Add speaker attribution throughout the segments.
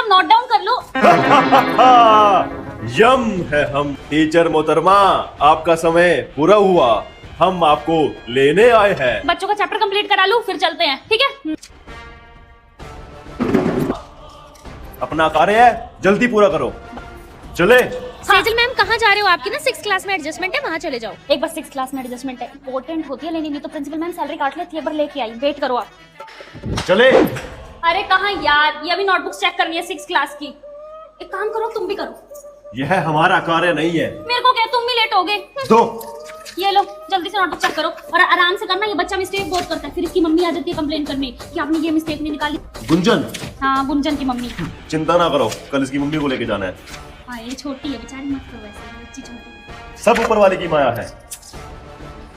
Speaker 1: Note down कर लो।
Speaker 2: यम है हम टीचर मोहतरमा, आपका समय पूरा हुआ, हम आपको लेने आए हैं।
Speaker 1: बच्चों का चैप्टर कंप्लीट करा लूं फिर चलते हैं, ठीक है?
Speaker 2: अपना कार्य है जल्दी पूरा करो, चले।
Speaker 3: सेजल मैम कहाँ जा रहे हो? आपकी ना 6th क्लास में एडजस्टमेंट है, वहाँ चले जाओ।
Speaker 1: एक बार 6th क्लास में एडजस्टमेंट है, इंपॉर्टेंट होती है लेनी, नहीं तो प्रिंसिपल मैम सैलरी काट लेती है। एक बार लेके आई, वेट करो आप।
Speaker 2: चले।
Speaker 1: अरे कहाँ यार, ये अभी नोटबुक्स चेक करनी है 6th क्लास की। एक काम करो, तुम भी करो।
Speaker 2: यह हमारा कार्य नहीं है।
Speaker 1: मेरे को क्या, तुम भी लेट हो गए।
Speaker 2: दो।
Speaker 1: ये लो, जल्दी से नोटबुक चेक करो और आराम से करना। ये बच्चा मिस्टेक बहुत करता है, फिर इसकी मम्मी आ जाती है कंप्लेन करने कि आपने ये मिस्टेक नहीं निकाली।
Speaker 2: गुंजन।
Speaker 1: हाँ, गुंजन की मम्मी।
Speaker 2: चिंता ना करो, कल इसकी मम्मी को लेके जाना है।
Speaker 1: हाँ, ये छोटी है बेचारी, मत करो ऐसे, बच्ची छोटी है।
Speaker 2: सब ऊपर वाले की माया है।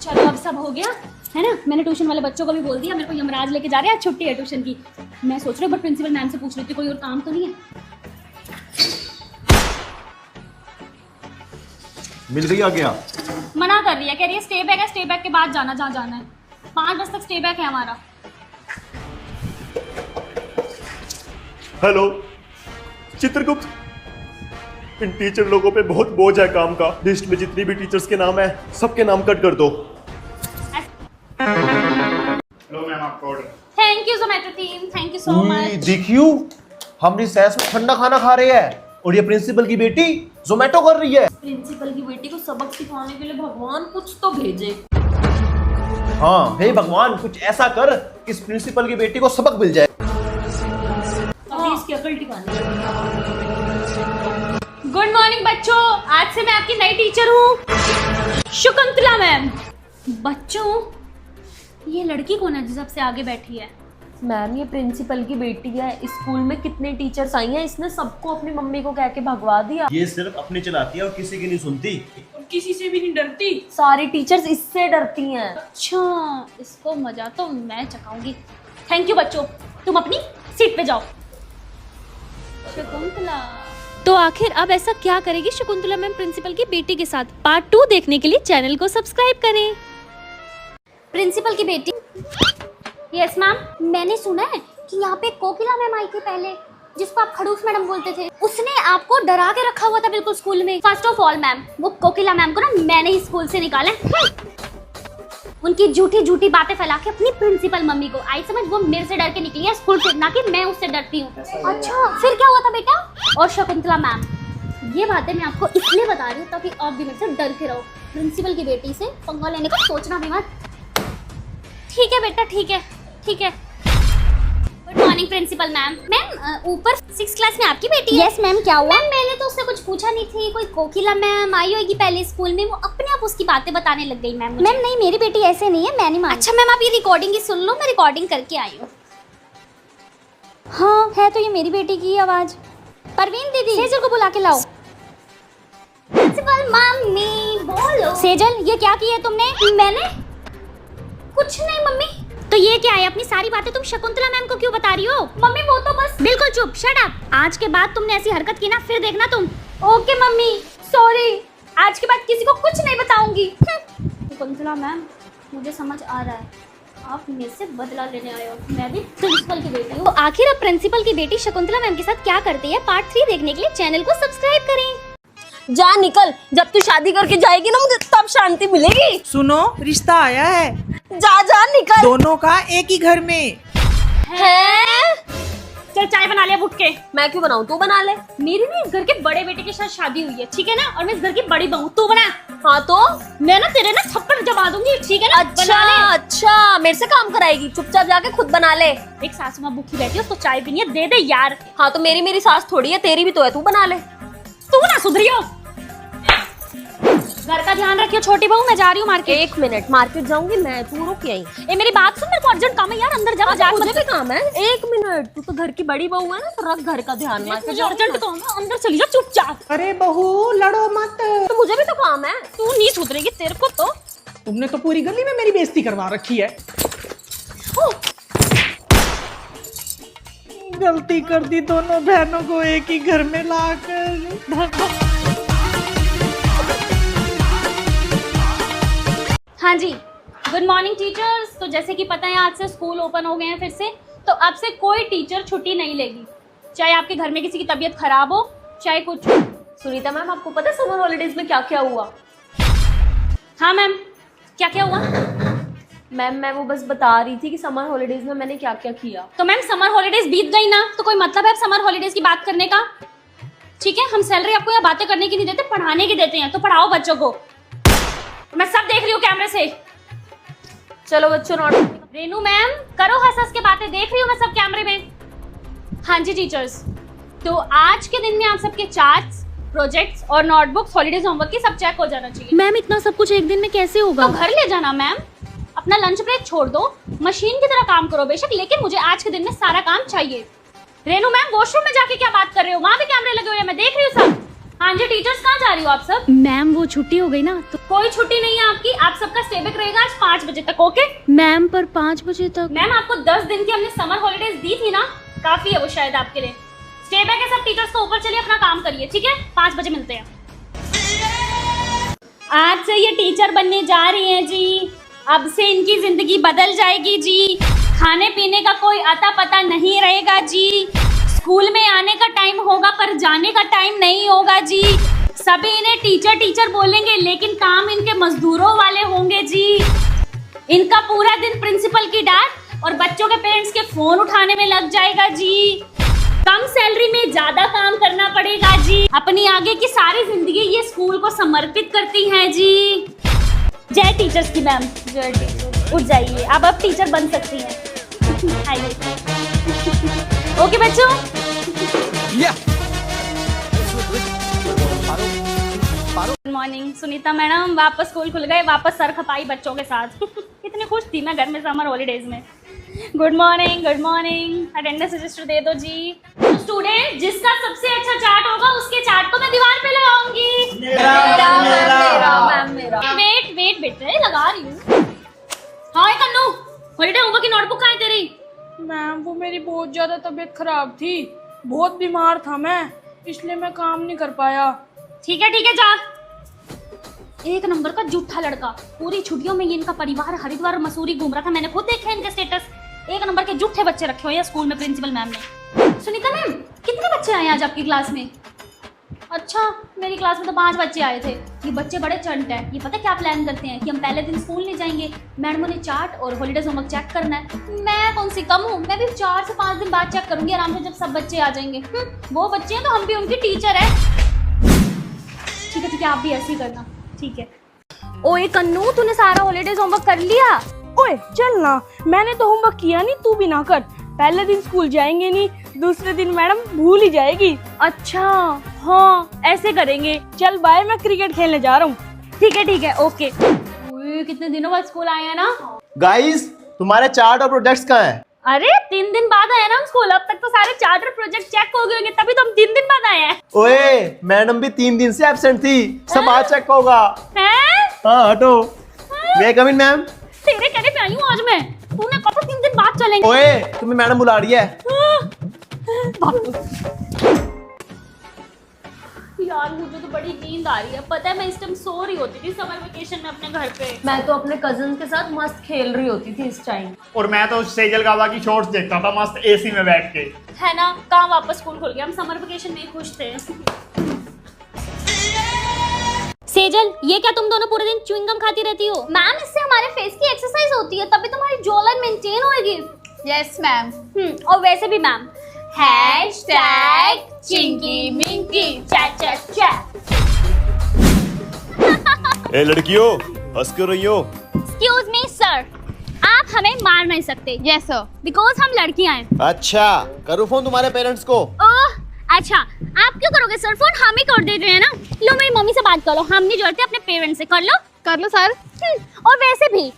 Speaker 1: चलो अब सब हो गया है ना। मैंने ट्यूशन वाले बच्चों को भी बोल दिया, मेरे को यमराज लेके जा रहे हैं, आज छुट्टी है ट्यूशन की। मैं सोच रही हूँ बट प्रिंसिपल मैम से पूछ लेती हूँ कोई और काम तो नहीं है।
Speaker 2: मिल गई आ गया।
Speaker 1: मना कर रही है, कह रही है स्टे बैक है, स्टे बैक के बाद जाना जहाँ जाना है। 5 बजे तक स्टे बैक है हमारा।
Speaker 2: हेलो चित्रगुप्त, इन टीचर लोगों पे बहुत बोझ है काम का। लिस्ट में जितनी भी टीचर्स के नाम है सबके नाम कट कर दो।
Speaker 4: हेलो मैम, आपका order.
Speaker 1: Thank you Zomato team, thank you so much.
Speaker 5: देखियो, हम रिसेस में ठंडा खाना खा रहे हैं और ये प्रिंसिपल की बेटी जोमेटो कर रही है।
Speaker 6: प्रिंसिपल की बेटी को सबक सिखाने के लिए भगवान कुछ तो भेजे।
Speaker 5: हाँ, हे भगवान कुछ ऐसा कर कि इस प्रिंसिपल की बेटी को सबक मिल जाए।
Speaker 6: अभी इसकी अकल ठिकाने।
Speaker 1: गुड मॉर्निंग बच्चों, आज से मैं आपकी नई टीचर हूँ, शकुंतला मैम। बच्चों, ये लड़की कौन है जो सबसे आगे बैठी है?
Speaker 6: मैम, ये प्रिंसिपल की बेटी है। स्कूल में कितने टीचर्स आई हैं, इसने सबको अपनी मम्मी को कह के भगवा दिया।
Speaker 2: ये सिर्फ अपनी चलाती है और किसी की नहीं सुनती।
Speaker 6: और किसी से भी नहीं डरती। सारी टीचर्स इससे डरती हैं।
Speaker 1: अच्छा, इसको मजा तो मैं चखाऊंगी। थैंक यू बच्चों, तुम अपनी सीट पे जाओ। शकुंतला।
Speaker 3: तो आखिर अब ऐसा क्या करेगी शकुंतला मैम प्रिंसिपल की बेटी के साथ? पार्ट 2 देखने के लिए चैनल को सब्सक्राइब करें।
Speaker 1: प्रिंसिपल की बेटी। यस मैम, मैंने सुना है कि यहाँ पे कोकिला मैम आई थी पहले, जिसको आप खड़ूस मैडम बोलते थे। उसने आपको डरा के रखा हुआ था बिल्कुल स्कूल में। फर्स्ट ऑफ ऑल मैम, वो कोकिला मैम को ना मैंने ही स्कूल से निकाला। उनकी झूठी झूठी बातें फैला के अपनी प्रिंसिपल मम्मी को आई समझ, वो मेरे से डर के निकली है स्कूल से, ना कि मैं उससे डरती हूँ। अच्छा, फिर क्या हुआ था बेटा? और शकुंतला मैम, ये बातें मैं आपको इसलिए बता रही हूँ ताकि आप भी मेरे से डर के रहो। प्रिंसिपल की बेटी से पंगा लेने का सोचना भी मत। ठीक है बेटा, ठीक है ठीक है। Good morning principal ma'am. Ma'am, ऊपर 6th क्लास में आपकी बेटी है? यस मैम, क्या हुआ? मैम, मैंने तो उससे कुछ पूछा नहीं थी। कोई कोकिला मैम आई होगी पहले स्कूल में, वो अपने आप उसकी बातें बताने लग गई मैम। मैम नहीं, मेरी बेटी ऐसे नहीं है, मैंने मानी। अच्छा मैम, आप ये रिकॉर्डिंग ही सुन लो, मैं रिकॉर्डिंग करके आई हूँ। हाँ, है तो ये मेरी बेटी की आवाज। परवीन दीदी, सेजल को बुला के लाओ। प्रिंसिपल मम्मी बोलो। सेजल, ये क्या किया तुमने? मैंने कुछ नहीं मम्मी। तो ये क्या है? अपनी सारी बातें तुम शकुंतला मैम को क्यों बता रही हो? मम्मी वो तो बस। बिल्कुल चुप, शट अप। आज के बाद तुमने ऐसी हरकत की ना, फिर देखना तुम। ओके मम्मी, सॉरी, आज के बाद किसी को कुछ नहीं बताऊंगी। शकुंतला मैम, मुझे समझ आ रहा है आप मेरे से बदला लेने आए हो। मैं भी प्रिंसिपल की बेटी हूँ। तो आखिर अब प्रिंसिपल की बेटी शकुंतला मैम के साथ क्या करती है, पार्ट 3 देखने के लिए चैनल को सब्सक्राइब करें।
Speaker 6: जा निकल, जब तू शादी करके जाएगी ना, मुझे तब शांति मिलेगी।
Speaker 7: सुनो, रिश्ता आया है।
Speaker 6: जा जा निकल।
Speaker 7: दोनों का एक ही घर में
Speaker 6: है।
Speaker 1: चल चाय बना ले उठ के।
Speaker 6: मैं क्यों बनाऊं, तू बना ले।
Speaker 1: मेरी ना इस घर के बड़े बेटे के साथ शादी हुई है, ठीक है ना, और मैं इस घर की बड़ी बहू। तू बना।
Speaker 6: हाँ तो
Speaker 1: मैं ना तेरे ना थप्पड़ जमा दूंगी, ठीक है ना?
Speaker 6: अच्छा
Speaker 1: बना ले।
Speaker 6: अच्छा, मेरे से काम कराएगी, चुपचाप जाके खुद बना ले।
Speaker 1: एक सासू माँ भूखी बैठी है, उसको चाय पीनी है, दे दे यार।
Speaker 6: हाँ तो मेरी सास थोड़ी है, तेरी भी तो है, तू बना ले।
Speaker 1: तू ना सुधरियो। घर का ध्यान रखियो छोटी बहू, मैं जा रही हूँ मार्केट।
Speaker 6: 1 मिनट, मार्केट जाऊंगी मैं, तू रुक यहीं।
Speaker 1: ए मेरी बात सुन, मेरे को अर्जेंट काम है यार, अंदर जा।
Speaker 6: अच्छा, मुझे भी काम है। 1 मिनट, तू तो घर की बड़ी बहू है ना, तो रख घर का ध्यान।
Speaker 1: मुझे अर्जेंट काम है, अंदर चली जा चुपचाप।
Speaker 7: अरे बहू, लड़ो मत।
Speaker 6: तो मुझे भी तो काम है।
Speaker 1: तू नहीं सुधरेगी, तेरे को तो।
Speaker 7: तुमने तो पूरी गली में मेरी बेइज्जती करवा रखी है। गलती कर दी दोनों बहनों को एक ही घर में लाकर।
Speaker 1: हाँ जी, गुड मॉर्निंग टीचर्स। तो जैसे कि पता है आज से स्कूल ओपन हो गए हैं फिर से, तो अब से कोई टीचर छुट्टी नहीं लेगी। चाहे आपके घर में किसी की तबीयत खराब हो, चाहे कुछ।
Speaker 6: सुनीता मैम, आपको पता है समर हॉलीडेज में क्या क्या हुआ?
Speaker 1: हाँ मैम, क्या क्या हुआ?
Speaker 6: मैम मैं वो बस बता रही थी कि समर हॉलीडेज में मैंने क्या क्या किया।
Speaker 1: तो मैम समर हॉलीडेज बीत गई ना, तो कोई मतलब है समर हॉलीडेज की बात करने का? ठीक है, हम सैलरी आपको यहाँ बातें करने की नहीं देते, पढ़ाने की देते हैं, तो पढ़ाओ बच्चों को। मैं सब देख रही हूँ कैमरे से।
Speaker 6: चलो बच्चों, नोट।
Speaker 1: रेनू मैम, करो हंस हंस के बातें, देख रही हूँ मैं सब कैमरे में। हाँ जी टीचर्स, तो आज के दिन में आप सबके चार्ट्स, प्रोजेक्ट्स और नोटबुक्स, हॉलीडेज होमवर्क की सब चेक हो जाना चाहिए।
Speaker 3: मैम इतना सब कुछ एक दिन में कैसे होगा?
Speaker 1: तो घर ले जाना मैम, अपना लंच ब्रेक छोड़ दो, मशीन की तरह काम करो बेशक, लेकिन मुझे आज के दिन में सारा काम चाहिए। रेनू मैम, वॉशरूम में जाके क्या बात कर रहे हो? वहाँ भी कैमरे लगे हुए हैं, मैं देख रही हूँ सब। हाँ जी टीचर्स, कहाँ जा रही हो आप सब?
Speaker 3: मैम वो छुट्टी हो गई ना, तो
Speaker 1: कोई छुट्टी नहीं है आपकी, आप सबका स्टे बैक रहेगा आज 5 बजे तक, ओके?
Speaker 3: मैम पर 5 बजे तक?
Speaker 1: मैम आपको 10 दिन की हमने समर हॉलीडेज दी थी ना, काफी है वो शायद आपके लिए। स्टे बैक है सब टीचर्स को, ऊपर चलिए अपना काम करिए, ठीक है? 5 बजे मिलते हैं। आज से ये टीचर बनने जा रही हैं जी, अब से इनकी जिंदगी बदल जाएगी जी। खाने पीने का कोई अता पता नहीं रहेगा जी। स्कूल में आने का टाइम होगा पर जाने का टाइम नहीं होगा जी। सभी इन्हें टीचर टीचर बोलेंगे, लेकिन काम इनके मजदूरों वाले होंगे जी। इनका पूरा दिन प्रिंसिपल की डांट और बच्चों के पेरेंट्स के फोन उठाने में लग जाएगा जी। कम सैलरी में ज्यादा काम करना पड़ेगा जी। अपनी आगे की सारी जिंदगी ये स्कूल को समर्पित करती हैं जी। जय टीचर्स की मैम। जय टीचर। उठ जाइए, अब टीचर बन सकती हैं। आइए। ओके बच्चों। गुड मॉर्निंग सुनीता मैडम, वापस स्कूल खुल गए, वापस सर खपाई बच्चों के साथ। कितनी खुश थी मैं घर में समर हॉलीडेज में। Good morning, good morning. Attendance register दे दो जी। स्टूडेंट जिसका सबसे अच्छा चार्ट होगा उसके चार्ट को मैं दीवार पे लगाऊंगी। वेट वेट बेटे, लगा रही हूँ। हाँ कन्नू, हॉलीडे होमवर्क की नोटबुक कहाँ है तेरी?
Speaker 7: मैम वो मेरी बहुत ज्यादा तबीयत खराब थी, बहुत बीमार था मैं, इसलिए मैं काम नहीं कर पाया।
Speaker 1: ठीक है जा। एक नंबर का झूठा लड़का, पूरी छुट्टियों में ये इनका परिवार हरिद्वार और मसूरी घूम रहा था, मैंने खुद देखा इनके स्टेटस। एक नंबर के झूठे बच्चे रखे हुए हैं स्कूल में प्रिंसिपल मैम ने। सुनीता मैम, कितने बच्चे आए आज आपकी क्लास में? अच्छा, मेरी क्लास में तो 5 बच्चे आए थे। ये बच्चे बड़े चंट हैं। ये पता क्या प्लान करते हैं कि हम पहले दिन स्कूल नहीं जाएंगे, मैडमों ने चार्ट और हॉलीडेज होमवर्क चेक करना है। मैं कौन सी कम हूँ, मैं भी 4 से 5 दिन बाद चेक करूंगी आराम से, जब सब बच्चे आ जाएंगे। वो बच्चे हैं तो हम भी उनकी टीचर है। ठीक है, आप भी ऐसे ही करना, ठीक है? ओए कन्नू, तूने सारा हॉलीडेज होमवर्क कर लिया?
Speaker 7: ओए चल ना, मैंने तो होमवर्क किया नहीं, तू भी ना कर। पहले दिन स्कूल जाएंगे नहीं, दूसरे दिन मैडम भूल ही जाएगी।
Speaker 1: अच्छा हाँ, ऐसे करेंगे।
Speaker 7: चल बाय, मैं क्रिकेट खेलने जा रहा हूँ।
Speaker 1: ठीक है ओके। कितने दिनों बाद स्कूल आए हैं ना
Speaker 5: गाइस, तुम्हारे चार्ट और प्रोजेक्ट्स कहाँ हैं?
Speaker 1: अरे 3 दिन बाद आए ना हम स्कूल, अब तक तो सारे चार्ट और प्रोजेक्ट चेक हो गए होंगे, तभी तो हम 3 दिन बाद आए हैं।
Speaker 5: ओए, मैडम भी 3 दिन से एब्सेंट थी, सब आज चेक होगा।
Speaker 1: हैं?
Speaker 5: हाँ हटो। मैं कम इन मैम।
Speaker 1: तेरे कहने पे आई हूँ आज मैं, तूने कहा था 3 दिन बाद चलेंगे।
Speaker 5: ओए, तुम्हें मैडम बुला रही है।
Speaker 1: यार मुझे तो बड़ी नींद आ रही है, पता है मैं इस टाइम सो रही होती थी समर वेकेशन में अपने घर पे।
Speaker 6: मैं तो अपने कजन के साथ मस्त खेल रही होती थी इस टाइम।
Speaker 4: और मैं तो सेजल गावा की शॉर्ट्स देखता था मस्त एसी में बैठ के।
Speaker 1: है ना, कहाँ वापस स्कूल खुल गया, हम समर वेकेशन में ही खुश थे। सेजल, ये क्या तुम दोनों पूरे दिन च्युइंगम खाती रहती हो? मैम, इससे हमारे फेस की एक्सरसाइज होती है, तभी तुम्हारी जॉ लाइन मेंटेन होएगी। Yes ma'am. और वैसे भी मैम, हैशटैग चिंकी मिंकी चा चा चा।
Speaker 2: ए लड़कियों, हंस क्यों रही हो?
Speaker 1: एक्सक्यूज मी सर, आप हमें मार नहीं सकते। यस सर, बिकॉज हम लड़कियां हैं।
Speaker 5: अच्छा, करूँ फोन तुम्हारे पेरेंट्स को?
Speaker 1: ओह अच्छा, आप क्यों करोगे सर फोन, हम ही कर देते हैं ना। लो मेरी मम्मी से बात करो, हम नहीं जोड़ते, अपने पेरेंट्स से कर लो सर। और वैसे भी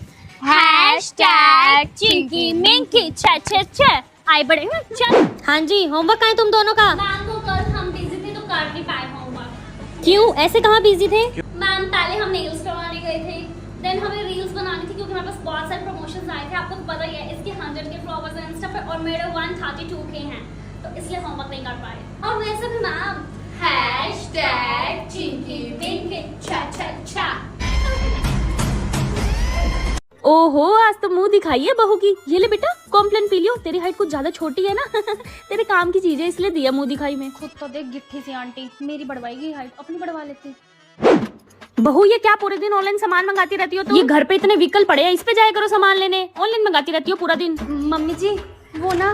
Speaker 1: हैशटैग चिंकी मिंकी छे छे छे आई बड़े। चल।
Speaker 3: हाँ जी, होमवर्क कहाँ है तुम दोनों का?
Speaker 1: मैम को कल हम बिजी थे तो कर नहीं पाए होमवर्क।
Speaker 3: क्यों, ऐसे कहाँ बिजी थे?
Speaker 1: मैम पहले हम नेल्स करवाने गए थे, देन हमें रील्स बनानी थी क्योंकि हमारे पास बहुत सारे प्रमोशंस आए थे, आपको पता ही है। इसके 100 के फॉलोअर्स हैं इंस्टा पे और मेरे 132K हैं, तो इसलिए होमवर्क नहीं कर पाए। और वैसे भी मैम हैशटैग चिंकी मिंकी छा छा छा।
Speaker 3: ओहो, आज तो मुंह दिखाई है बहू की। ये ले बेटा, कॉम्प्लेन पी लियो, तेरी हाइट कुछ ज्यादा छोटी है ना। तेरे काम की चीज है इसलिए दिया मुंह दिखाई में।
Speaker 1: खुद तो देख गिट्ठी सी आंटी, मेरी बढ़वाएगी हाइट, अपनी बढ़वा लेती।
Speaker 3: बहू ये क्या पूरे दिन ऑनलाइन सामान मंगाती रहती हो तुम? ये घर पे इतने व्हीकल पड़े हैं, इस पे जाया करो सामान लेने, ऑनलाइन मंगाती रहती हो पूरा दिन।
Speaker 1: मम्मी जी वो ना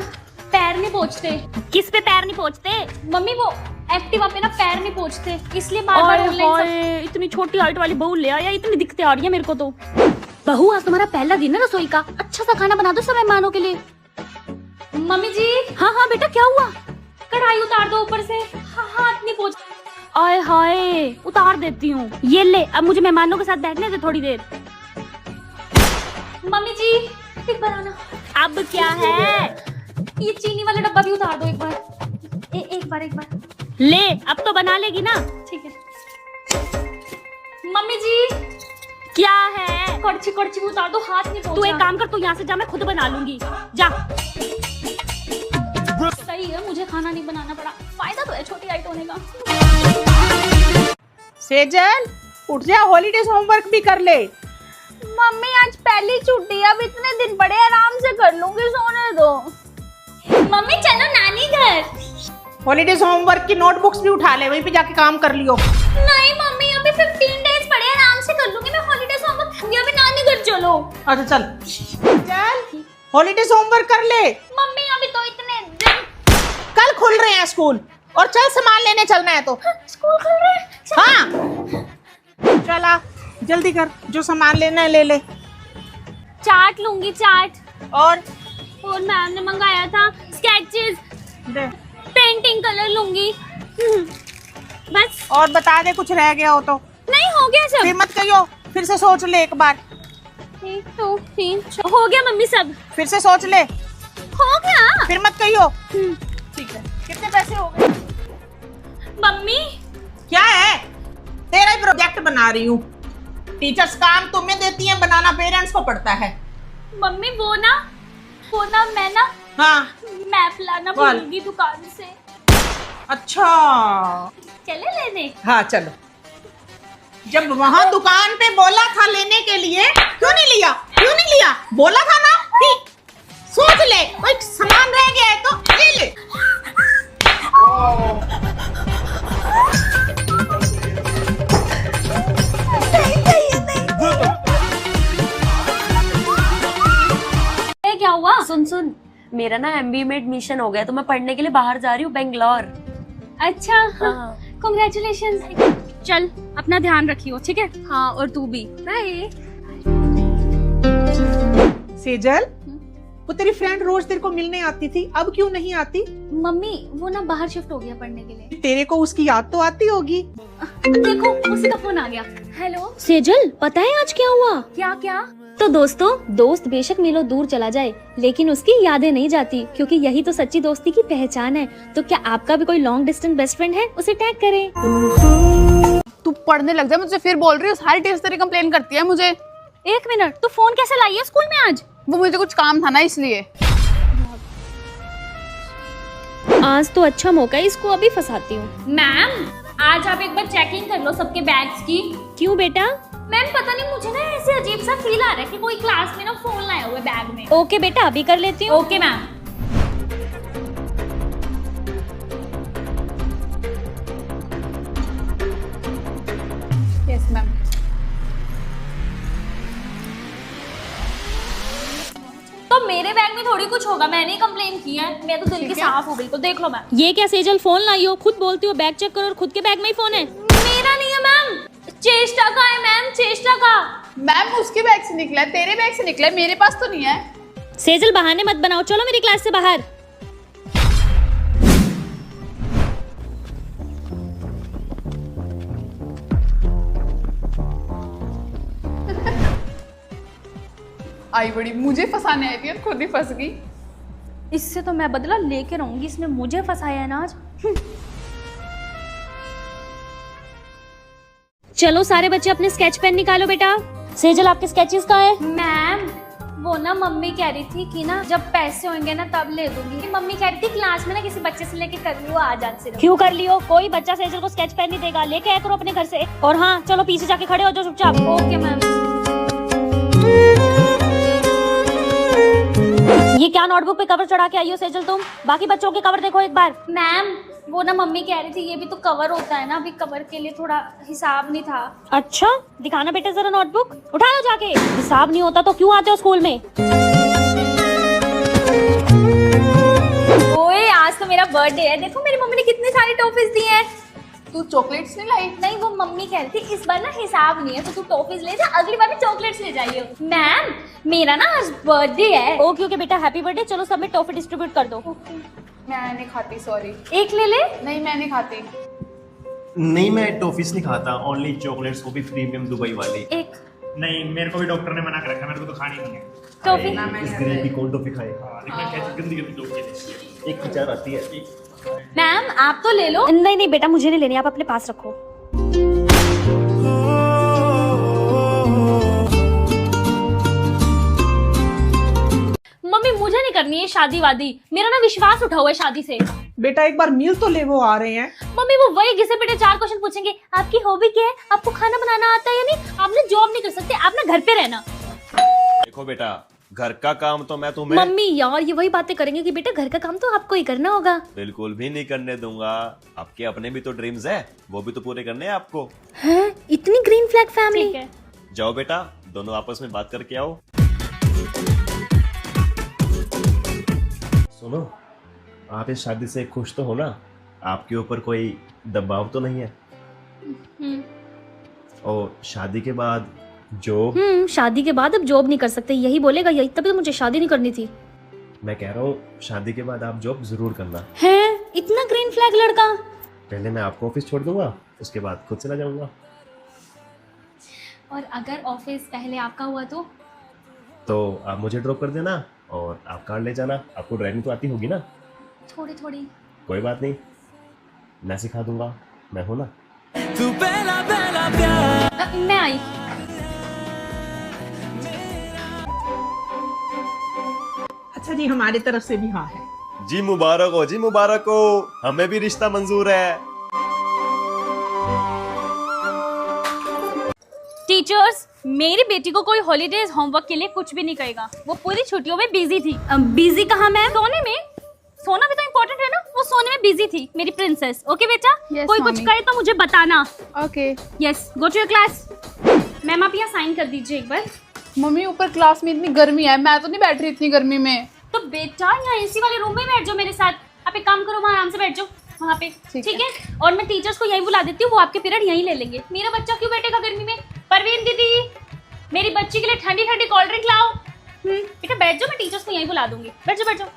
Speaker 1: पैर नहीं पोंछते।
Speaker 3: किस पे पैर नहीं पहुंचते?
Speaker 1: मम्मी वो एक्टिवा पे ना पैर नहीं पोंछते, इसलिए बार बार ऑनलाइन।
Speaker 3: इतनी छोटी हाइट वाली बहू ले आया, इतनी दिखते आ रही है मेरे को तो। बहू आज तुम्हारा पहला दिन है रसोई का, अच्छा सा खाना बना दो सब मेहमानों के लिए।
Speaker 1: मम्मी जी
Speaker 3: हाँ हाँ बेटा क्या हुआ?
Speaker 1: कढ़ाई उतार दो ऊपर से, हाथ नहीं पोंछ।
Speaker 3: आय हाय उतार देती हूँ, ये ले अब मुझे मेहमानों के साथ बैठने दे थोड़ी देर।
Speaker 1: मम्मी जी एक बार आना।
Speaker 3: अब क्या है?
Speaker 1: ये चीनी वाला डब्बा भी उतार दो एक बार। एक बार
Speaker 3: ले अब तो बना लेगी ना।
Speaker 1: ठीक है। मम्मी जी
Speaker 3: क्या है?
Speaker 1: कड़छी भी उतार दो, हाथ नहीं पोंछना।
Speaker 3: तू एक काम कर, तू यहाँ से जा, मैं खुद बना लूंगी, जा।
Speaker 1: सही है मुझे खाना नहीं बनाना पड़ा, फायदा तो है छोटी हाइट होने का।
Speaker 8: सेजल उठ जा, हॉलीडेज होमवर्क भी कर ले।
Speaker 7: मम्मी आज पहली छुट्टी, अब इतने दिन पड़े, आराम से कर लूंगी, सोने दो।
Speaker 1: मम्मी चलो नानी घर।
Speaker 8: हॉलीडेज होमवर्क की नोटबुक्स भी उठा ले, वहीं पे जाके काम कर लियो।
Speaker 1: नहीं मम्मी अभी 15 डेज पड़े, आराम से कर लूंगी मैं हॉलीडेज होमवर्क। अभी नानी घर चलो।
Speaker 8: अच्छा चल हॉलीडेज होमवर्क कर ले।
Speaker 1: मम्मी अभी तो इतने दिन।
Speaker 8: कल खुल रहे हैं स्कूल, और चल सामान लेने चलना है तो।
Speaker 1: स्कूल खुल रहे हैं।
Speaker 8: हाँ चला जल्दी कर, जो सामान लेना है ले ले।
Speaker 1: चाट लूंगी, चाट।
Speaker 8: और
Speaker 1: मैम ने मंगाया था स्केचेस, पेंटिंग कलर लूंगी। बस।
Speaker 8: और बता दे कुछ रह गया हो तो।
Speaker 1: नहीं हो गया सब।
Speaker 8: फिर मत कहियो, फिर से सोच ले एक बार।
Speaker 1: 1 2 3 हो गया मम्मी सब।
Speaker 8: फिर से सोच ले,
Speaker 1: हो गया।
Speaker 8: फिर मत कहियो। ठीक है, कितने पैसे हो गए?
Speaker 1: मम्मी
Speaker 8: क्या है? तेरा ही प्रोजेक्ट बना रही हूँ। टीचर्स काम तुम्हें देती हैं, बनाना पेरेंट्स को पड़ता है।
Speaker 1: मम्मी वो ना मैं ना
Speaker 8: हाँ
Speaker 1: मैप लाना भूल गई दुकान से।
Speaker 8: अच्छा
Speaker 1: चले लेने?
Speaker 8: हाँ चलो। जब वहाँ दुकान पे बोला था लेने के लिए, क्यों नहीं लिया? बोला था ना कि सोच ले, कोई सामान रह गया है तो ले ले।
Speaker 1: क्या हुआ?
Speaker 6: सुन मेरा ना MBA में एडमिशन हो गया, तो मैं पढ़ने के लिए बाहर जा रही हूँ, बेंगलोर।
Speaker 1: अच्छा
Speaker 6: हाँ।
Speaker 1: कांग्रेचुलेशंस। चल अपना ध्यान रखियो, ठीक है?
Speaker 6: हाँ और तू भी।
Speaker 1: बाय।
Speaker 8: सेजल, वो तेरी फ्रेंड रोज तेरे को मिलने आती थी, अब क्यों नहीं आती?
Speaker 1: मम्मी वो ना बाहर शिफ्ट हो गया पढ़ने के लिए।
Speaker 8: तेरे को उसकी याद तो आती होगी।
Speaker 1: देखो उसी का फोन आ गया। हेलो
Speaker 3: सेजल पता है आज क्या हुआ?
Speaker 1: क्या?
Speaker 3: तो दोस्त बेशक मीलों दूर चला जाए, लेकिन उसकी यादें नहीं जाती, क्योंकि यही तो सच्ची दोस्ती की पहचान है। तो क्या आपका भी कोई लॉन्ग डिस्टेंस बेस्ट फ्रेंड है? उसे टैग करें।
Speaker 9: तू पढ़ने लग जा, मुझे फिर बोल रही है, सारी टीचर तेरी कंप्लेन करती है मुझे।
Speaker 1: 1 मिनट, तू फोन कैसे लाई है स्कूल में आज?
Speaker 9: वो मुझे कुछ काम था ना इसलिए।
Speaker 3: आज तो अच्छा मौका है, इसको अभी फंसाती हूँ।
Speaker 1: मैम आज आप एक बार चेकिंग कर लो सबके बैग्स की।
Speaker 3: क्यों बेटा?
Speaker 1: मैम पता नहीं मुझे ना ऐसे अजीब सा फील आ रहा है कि कोई क्लास में ना फोन लाया हुआ है बैग में।
Speaker 3: ओके बेटा अभी कर लेती हूँ।
Speaker 1: Okay ma'am.
Speaker 9: Yes ma'am.
Speaker 1: तो मेरे बैग में थोड़ी कुछ होगा, मैंने ही कंप्लेन की है। मैं तो दिल की साफ हूँ बिल्कुल, देख लो मैम।
Speaker 3: ये क्या सेजल फोन लाई हो? खुद बोलती हो बैग चेक करो और खुद के बैग में ही फोन है।
Speaker 1: मेरा नहीं है मैम, चेष्टा का है मैम, चेष्टा का।
Speaker 9: मैम उसके बैग से निकला है, तेरे बैग से निकला है, मेरे पास तो नहीं है।
Speaker 3: सेजल बहाने मत बनाओ, चलो मेरी क्लास से बाहर।
Speaker 9: आई बड़ी मुझे फंसाने आई थी और खुद ही फंस गई।
Speaker 1: इससे तो मैं बदला लेके रहूंगी, इसने मुझे फंसाया है ना आज।
Speaker 3: चलो सारे बच्चे अपने स्केच पेन निकालो बेटा। सेजल आपके स्केचेस कहाँ है?
Speaker 1: मैम वो ना मम्मी कह रही थी कि ना जब पैसे होंगे ना तब ले दूंगी। मम्मी कह रही थी क्लास में ना किसी बच्चे से लेके कर लियो आज से।
Speaker 3: क्यों कर लियो? कोई बच्चा सेजल को स्केच पेन नहीं देगा, लेके आया करो अपने घर से। और हाँ चलो पीछे जाके खड़े हो जाओ चुपचाप।
Speaker 1: Okay ma'am.
Speaker 3: ये क्या नोटबुक पे कवर चढ़ा के आई हो सेजल तुम? बाकी बच्चों के कवर देखो एक बार।
Speaker 1: मैम वो ना मम्मी कह रही थी ये भी तो कवर होता है ना, अभी कवर के लिए थोड़ा हिसाब नहीं था।
Speaker 3: अच्छा दिखाना बेटे जरा नोटबुक, उठाओ जाके। हिसाब नहीं होता तो क्यों आते हो स्कूल में?
Speaker 1: ओए आज तो मेरा बर्थडे है, देखो मेरी मम्मी ने कितनी सारी टॉफीज दी हैं।
Speaker 9: तू चॉकलेट्स नहीं लाई?
Speaker 1: नहीं वो मम्मी कह रही थी इस बार ना हिसाब नहीं है तो तू टॉफीज ले जा, अगली बार में चॉकलेट्स ले जाइए। मैम मेरा ना आज बर्थडे है।
Speaker 3: ओके ओके बेटा हैप्पी बर्थडे। चलो सब में टॉफी डिस्ट्रीब्यूट कर दो।
Speaker 9: मैं नहीं खाती, सॉरी।
Speaker 1: एक ले ले।
Speaker 9: नहीं मैं नहीं खाती।
Speaker 2: नहीं मैं टॉफीज नहीं खाता, ओनली चॉकलेट्स, वो भी प्रीमियम दुबई वाली।
Speaker 1: एक
Speaker 4: नहीं मेरे को भी डॉक्टर ने मना कर रखा, मेरे को तो खानी नहीं है।
Speaker 1: टॉफी।
Speaker 2: इस गरीब की कौन टॉफी खाए?
Speaker 4: देखना कैसी गंदी गंदी टॉफी है।
Speaker 2: एक विचार आती है।
Speaker 1: मैम आप तो ले लो।
Speaker 3: नहीं नहीं बेटा मुझे नहीं लेनी, आप अपने पास रखो।
Speaker 1: मम्मी मुझे नहीं करनी है शादी वादी, मेरा ना विश्वास उठा हुआ है शादी से।
Speaker 8: बेटा एक बार मील तो ले, वो आ रहे हैं।
Speaker 1: मम्मी वो वही घिसे पिटे 4 क्वेश्चन पूछेंगे, आपकी हॉबी क्या है, आपको खाना बनाना आता है या नहीं, आपने जॉब नहीं कर सकते, आप ना घर पे रहना।
Speaker 2: देखो बेटा घर का काम तो मैं तुम्हें
Speaker 3: मम्मी यार ये वही बातें करेंगे कि बेटा घर का काम तो आपको ही करना होगा।
Speaker 2: बिल्कुल भी नहीं करने दूंगा। आपके अपने भी तो ड्रीम्स है, वो भी तो पूरे करने हैं आपको।
Speaker 3: हैं इतनी ग्रीन फ्लैग फैमिली।
Speaker 1: ठीक है।
Speaker 2: जाओ बेटा दोनों आपस में बात करके आओ। सुनो आप इस शादी से खुश तो हो ना? आपके ऊपर कोई दबाव तो नहीं है? और शादी के बाद जॉब?
Speaker 3: शादी के बाद अब जॉब नहीं कर सकते यही बोलेगा, यही तभी तो मुझे शादी नहीं करनी थी।
Speaker 2: मैं कह रहा हूँ शादी के बाद आप जॉब जरूर करना।
Speaker 3: है इतना ग्रीन फ्लैग लड़का।
Speaker 2: पहले मैं आपको ऑफिस छोड़ दूंगा, उसके बाद खुद चला जाऊंगा।
Speaker 1: और अगर ऑफिस पहले आपका हुआ
Speaker 2: तो आप मुझे ड्रॉप कर देना और आप कार ले जाना। आपको ड्राइविंग तो आती होगी ना?
Speaker 1: थोड़ी थोड़ी।
Speaker 2: कोई बात नहीं, मैं सिखा दूंगा, मैं हूं ना।
Speaker 1: मैं आई।
Speaker 8: अच्छा जी हमारी तरफ से भी हाँ है।
Speaker 2: जी मुबारक हो, जी मुबारक हो, हमें भी रिश्ता मंजूर है।
Speaker 1: टीचर्स मेरी बेटी को कोई हॉलीडेज होमवर्क के लिए कुछ भी नहीं कहेगा, वो पूरी छुट्टियों में बिजी थी।
Speaker 3: बिजी कहाँ मैम?
Speaker 1: सोने में। सोना भी तो इम्पोर्टेंट है ना, वो सोने में बिजी थी मेरी प्रिंसेस। ओके बेटा
Speaker 9: Yes,
Speaker 1: कोई कुछ
Speaker 9: mommy.
Speaker 1: करे तो मुझे बताना।
Speaker 9: Okay.
Speaker 1: Yes go to your class. Ma'am आप यहाँ साइन कर दीजिए एक बार।
Speaker 9: मम्मी ऊपर क्लास में इतनी गर्मी है, मैं तो नहीं बैठ रही इतनी गर्मी में।
Speaker 1: तो बेटा यहाँ एसी वाले रूम में बैठ जाओ मेरे साथ। आप एक काम करो वहाँ आराम से बैठ जाओ वहाँ पे।
Speaker 9: ठीक
Speaker 1: ठीक है। और मैं टीचर्स को यहीं बुला देती हूँ, वो आपके पीरियड यहीं ले लेंगे। मेरा बच्चा क्यों बैठेगा गर्मी में? परवीन दीदी मेरी बच्ची के लिए ठंडी ठंडी कोल्ड ड्रिंक लाओ। बेटा बैठ जाओ, मैं टीचर्स को यहीं बुला दूंगी। बैठ जाओ बैठ जाओ।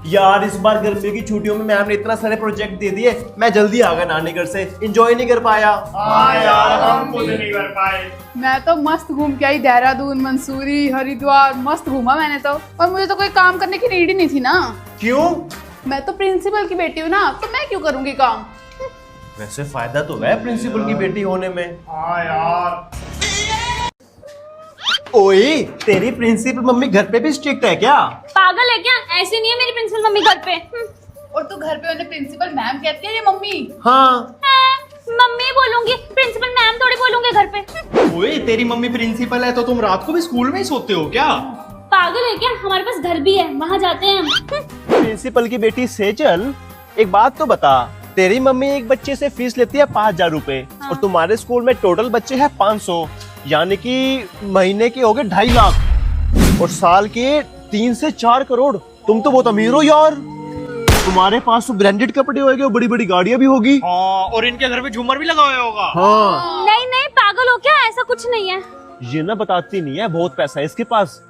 Speaker 5: यार इस बार गर्मी की छुट्टियों में मैम ने इतना सारे प्रोजेक्ट दे दिए, मैं जल्दी आ गया नानी घर से, एंजॉय नहीं कर पाया।
Speaker 4: हाँ यार हम खुद नहीं कर पाए।
Speaker 9: मैं तो मस्त घूम के आई, देहरादून, मंसूरी, हरिद्वार, मस्त घूमा मैंने तो। और मुझे तो कोई काम करने की नीड ही नहीं थी ना।
Speaker 5: क्यों?
Speaker 9: मैं तो प्रिंसिपल की बेटी हूँ ना, तो मैं क्यों करूंगी काम।
Speaker 5: वैसे फायदा तो है प्रिंसिपल की बेटी होने में।
Speaker 4: हाँ यार।
Speaker 5: ओए तेरी प्रिंसिपल मम्मी घर पे भी स्ट्रिक्ट है क्या?
Speaker 1: पागल है क्या? ऐसी नहीं है मेरी प्रिंसिपल मम्मी घर पे।
Speaker 9: और तू घर पे उन्हें प्रिंसिपल मैम कहती है या मम्मी?
Speaker 5: हाँ।
Speaker 1: मम्मी बोलूंगी, प्रिंसिपल मैम थोड़ी बोलूंगी घर पे।
Speaker 5: ओए तेरी मम्मी प्रिंसिपल है तो तुम रात को भी स्कूल में ही सोते हो क्या?
Speaker 1: पागल है क्या? हमारे पास घर भी है, वहाँ जाते हैं हम।
Speaker 5: प्रिंसिपल की बेटी सेजल एक बात तो बता, तेरी मम्मी एक बच्चे से फीस लेती है 5,000 रुपए और तुम्हारे स्कूल में टोटल बच्चे हैं 500, यानी कि महीने के हो गए 2.5 लाख और साल के 3 से 4 करोड़। तुम तो बहुत अमीर हो यार, तुम्हारे पास तो ब्रांडेड कपड़े होंगे और बड़ी बड़ी गाड़ियां भी होगी।
Speaker 4: हाँ और इनके घर पे झूमर भी लगा हुआ होगा।
Speaker 5: हाँ
Speaker 1: नहीं नहीं पागल हो क्या? ऐसा कुछ नहीं है।
Speaker 5: ये ना बताती नहीं है, बहुत पैसा है इसके पास।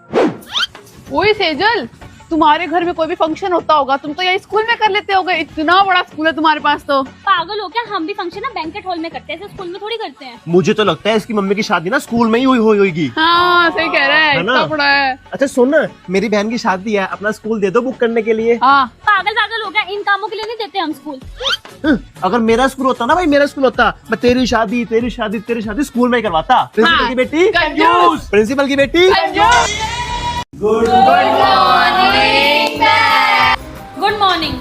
Speaker 9: ओए सेजल तुम्हारे घर में कोई भी फंक्शन होता होगा, तुम तो यही स्कूल में कर लेते होगे, इतना बड़ा स्कूल है तुम्हारे पास तो।
Speaker 1: पागल हो क्या? हम भी फंक्शन ना बैंकेट हॉल में करते हैं, ऐसे स्कूल में थोड़ी करते हैं।
Speaker 5: मुझे तो लगता है इसकी मम्मी की शादी ना स्कूल में ही हुई होगी।
Speaker 9: हाँ सही कह रहा है,
Speaker 5: है ना?
Speaker 9: इतना बड़ा है।
Speaker 5: अच्छा सुन ना, मेरी बहन की शादी है, अपना स्कूल दे दो बुक करने के लिए।
Speaker 9: हाँ
Speaker 1: पागल हो गया, इन कामों के लिए नहीं देते हम स्कूल।
Speaker 5: अगर मेरा स्कूल होता ना भाई, मेरा स्कूल होता, मैं तेरी शादी स्कूल में ही करवाता। प्रिंसिपल की बेटी
Speaker 9: कंजूस।
Speaker 5: प्रिंसिपल की बेटी
Speaker 1: गुड मॉर्निंग।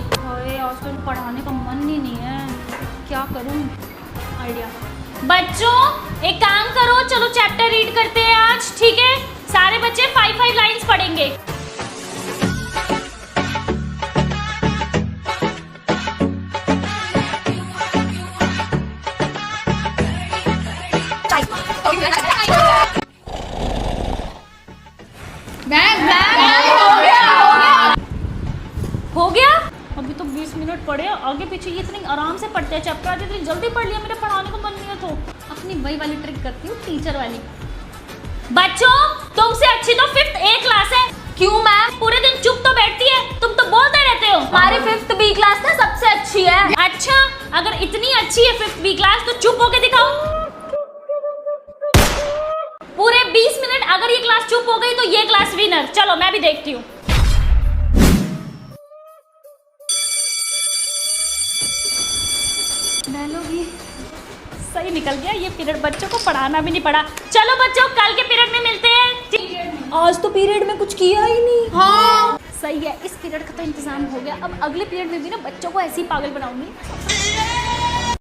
Speaker 1: आज तो पढ़ाने का मन ही नहीं है, क्या करूं? आइडिया। बच्चों एक काम करो, चलो चैप्टर रीड करते हैं आज। ठीक है सारे बच्चे 5 लाइंस पढ़ेंगे। आगे पीछे ये इतनी आराम से पढ़ते हैं चैप्टर, आज इतनी जल्दी पढ़ लिया, मेरे पढ़ाने को मन नहीं है। तो अपनी वही वाली ट्रिक करती हूँ, टीचर वाली। बच्चों तुमसे अच्छी तो 5th A क्लास है। क्यों मैम? पूरे दिन चुप तो बैठती है, तुम तो बोलते रहते हो।
Speaker 6: हमारी 5th B क्लास ना सबसे अच्छी है।
Speaker 1: अच्छा, अगर इतनी अच्छी है 5th B क्लास तो चुप होके दिखाओ। पूरे 20 मिनट अगर ये क्लास चुप हो गई तो ये क्लास विनर। चलो मैं भी देखती हूँ। सही निकल गया ये पीरियड, बच्चों को पढ़ाना भी नहीं पड़ा। चलो बच्चों कल के पीरियड में मिलते हैं।
Speaker 6: आज तो पीरियड में कुछ किया ही नहीं।
Speaker 1: हाँ सही है, इस पीरियड का तो इंतजाम हो गया। अब अगले पीरियड में भी ना बच्चों को ऐसे ही पागल बनाऊंगी।